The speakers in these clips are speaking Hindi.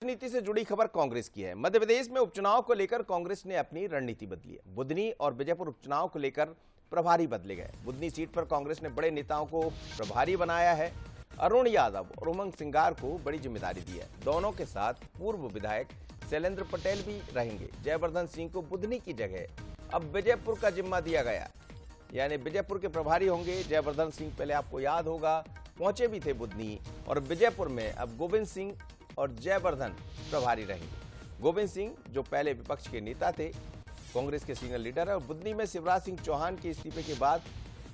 राजनीति से जुड़ी खबर कांग्रेस की है। मध्य प्रदेश में उपचुनाव को लेकर कांग्रेस ने अपनी रणनीति बदली है। बुधनी और विजयपुर उपचुनाव को लेकर प्रभारी बदले गए। बुधनी सीट पर कांग्रेस ने बड़े नेताओं को प्रभारी बनाया है। अरुण यादव और उमंग सिंगार को बड़ी जिम्मेदारी दी है। दोनों के साथ पूर्व विधायक शैलेंद्र पटेल भी रहेंगे। जयवर्धन सिंह को बुधनी की जगह अब विजयपुर का जिम्मा दिया गया, यानी विजयपुर के प्रभारी होंगे जयवर्धन सिंह। पहले आपको याद होगा पहुंचे भी थे बुधनी और विजयपुर में। अब गोविंद सिंह और जयवर्धन प्रभारी रहेंगे। गोविंद सिंह जो पहले विपक्ष के नेता थे, कांग्रेस के सीनियर लीडर है, और बुधनी में शिवराज सिंह चौहान के इस्तीफे के बाद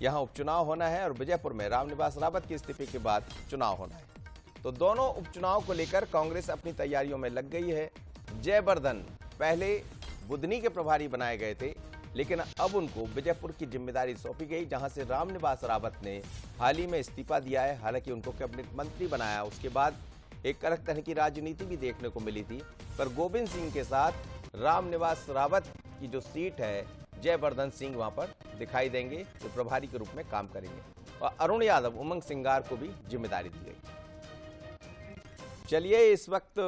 यहां उपचुनाव होना है और विजयपुर में रामनिवास रावत के इस्तीफे के बाद चुनाव होना है। तो दोनों उपचुनाव को लेकर कांग्रेस अपनी तैयारियों में लग गई है। जयवर्धन पहले बुधनी के प्रभारी बनाए गए थे, लेकिन अब उनको विजयपुर की जिम्मेदारी सौंपी गई, जहां से रामनिवास रावत ने हाल ही में इस्तीफा दिया है। हालांकि उनको कैबिनेट मंत्री बनाया, उसके बाद एक अलग तरह की राजनीति भी देखने को मिली थी। पर गोविंद सिंह के साथ रामनिवास रावत की जो सीट है, जयवर्धन सिंह वहां पर दिखाई देंगे, जो प्रभारी के रूप में काम करेंगे। और अरुण यादव, उमंग सिंगार को भी जिम्मेदारी दी गई। चलिए, इस वक्त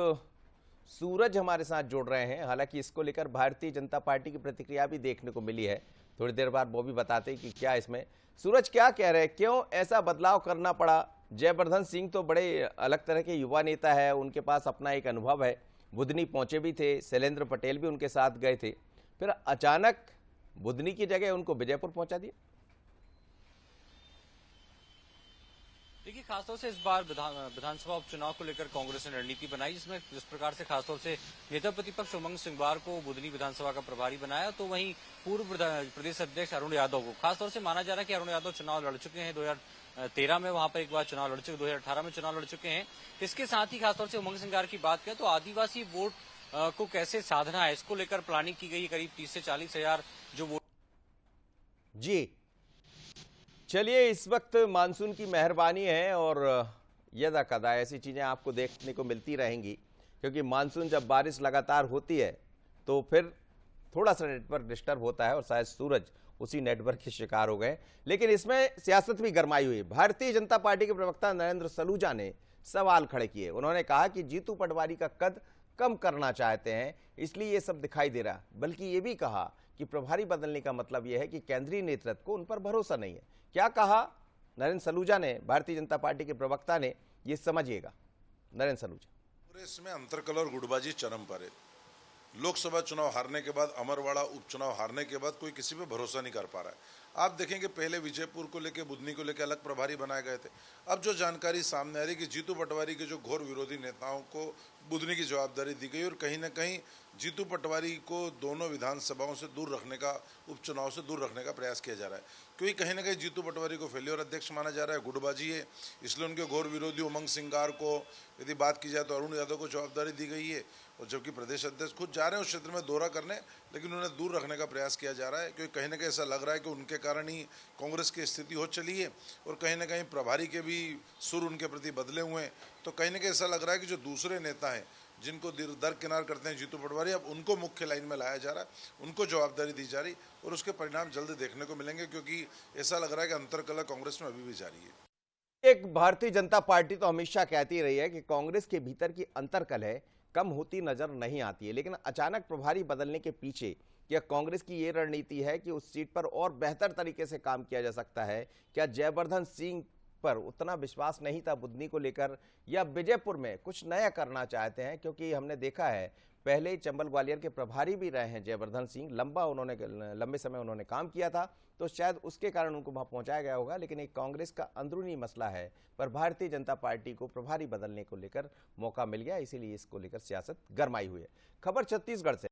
सूरज हमारे साथ जुड़ रहे हैं। हालांकि इसको लेकर भारतीय जनता पार्टी की प्रतिक्रिया भी देखने को मिली है। थोड़ी देर बाद वो भी बताते हैं कि क्या इसमें। सूरज, क्या कह रहे हैं, क्यों ऐसा बदलाव करना पड़ा? जयवर्धन सिंह तो बड़े अलग तरह के युवा नेता है, उनके पास अपना एक अनुभव है। बुधनी पहुंचे भी थे, शैलेंद्र पटेल भी उनके साथ गए थे, फिर अचानक बुधनी की जगह उनको विजयपुर पहुंचा दिया। देखिए, खासतौर से इस बार विधानसभा उपचुनाव को लेकर कांग्रेस ने रणनीति बनाई, जिसमें जिस प्रकार से खासतौर से नेता प्रतिपक्ष उमंग सिंगार को बुधनी विधानसभा का प्रभारी बनाया, तो वहीं पूर्व प्रदेश अध्यक्ष अरुण यादव को खासतौर से माना जा रहा है कि अरुण यादव चुनाव लड़ चुके हैं। 2013 में वहां पर एक बार चुनाव लड़ चुके, 2018 में चुनाव लड़ चुके हैं। इसके साथ ही खासतौर से उमंग सिंगार की बात करें तो आदिवासी वोट को कैसे साधना है, इसको लेकर प्लानिंग की गई। करीब 30 से 40 हजार जो वोट। जी चलिए, इस वक्त मानसून की मेहरबानी है और यदा कदा ऐसी चीजें आपको देखने को मिलती रहेंगी, क्योंकि मानसून जब बारिश लगातार होती है तो फिर थोड़ा सा नेटवर्क डिस्टर्ब होता है, और शायद सूरज उसी नेटवर्क के शिकार हो गए। लेकिन इसमें सियासत भी गरमाई हुई। भारतीय जनता पार्टी के प्रवक्ता नरेंद्र सलूजा ने सवाल खड़े किए। उन्होंने कहा कि जीतू पटवारी का कद कम करना चाहते हैं, इसलिए ये सब दिखाई दे रहा। बल्कि ये भी कहा कि प्रभारी बदलने का मतलब यह है कि केंद्रीय नेतृत्व को उन पर भरोसा नहीं है। क्या कहा नरेंद्र सलूजा ने, भारतीय जनता पार्टी के प्रवक्ता ने, ये समझिएगा। नरेंद्र सलूजा। कांग्रेस में अंतरकलह और गुटबाजी चरम पर है। लोकसभा चुनाव हारने के बाद, अमरवाड़ा उपचुनाव हारने के बाद कोई किसी पे भरोसा नहीं कर पा रहा है। आप देखेंगे पहले विजयपुर को लेकर, बुधनी को लेकर अलग प्रभारी बनाए गए थे। अब जो जानकारी सामने आ रही है कि जीतू पटवारी के जो घोर विरोधी नेताओं को बुधनी की जवाबदारी दी गई, और कहीं ना कहीं जीतू पटवारी को दोनों विधानसभाओं से दूर रखने का, उपचुनाव से दूर रखने का प्रयास किया जा रहा है। क्योंकि कहीं ना कहीं जीतू पटवारी को फेल्योर अध्यक्ष माना जा रहा है, गुटबाजी है, इसलिए उनके घोर विरोधी उमंग सिंगार को, यदि बात की जाए तो अरुण यादव को जवाबदारी दी गई है। और जबकि प्रदेश अध्यक्ष खुद जा रहे हैं उस क्षेत्र में दौरा करने, लेकिन उन्हें दूर रखने का प्रयास किया जा रहा है। क्योंकि कहीं ना कहीं ऐसा लग रहा है कि उनके कारण ही कांग्रेस की स्थिति हो चली है, और कहीं ना कहीं प्रभारी के भी सुर उनके प्रति बदले हुए हैं। तो कहीं ना कहीं ऐसा लग रहा है कि जो दूसरे नेता हैं, जिनको दरकिनार करते हैं जीतू पटवारी, अब उनको मुख्य लाइन में लाया जा रहा है, उनको जवाबदारी दी जा रही, और उसके परिणाम जल्द देखने को मिलेंगे। क्योंकि ऐसा लग रहा है कि अंतरकलह कांग्रेस में अभी भी जारी है। एक भारतीय जनता पार्टी तो हमेशा कहती रही है कि कांग्रेस के भीतर की अंतरकलह कम होती नजर नहीं आती है, लेकिन अचानक प्रभारी बदलने के पीछे क्या कांग्रेस की ये रणनीति है कि उस सीट पर और बेहतर तरीके से काम किया जा सकता है? क्या जयवर्धन सिंह पर उतना विश्वास नहीं था बुधनी को लेकर, या विजयपुर में कुछ नया करना चाहते हैं? क्योंकि हमने देखा है पहले चंबल ग्वालियर के प्रभारी भी रहे हैं जयवर्धन सिंह, लंबे समय उन्होंने काम किया था, तो शायद उसके कारण उनको वहां पहुंचाया गया होगा। लेकिन एक कांग्रेस का अंदरूनी मसला है, पर भारतीय जनता पार्टी को प्रभारी बदलने को लेकर मौका मिल गया, इसीलिए इसको लेकर सियासत गरमाई हुई है। खबर छत्तीसगढ़ से।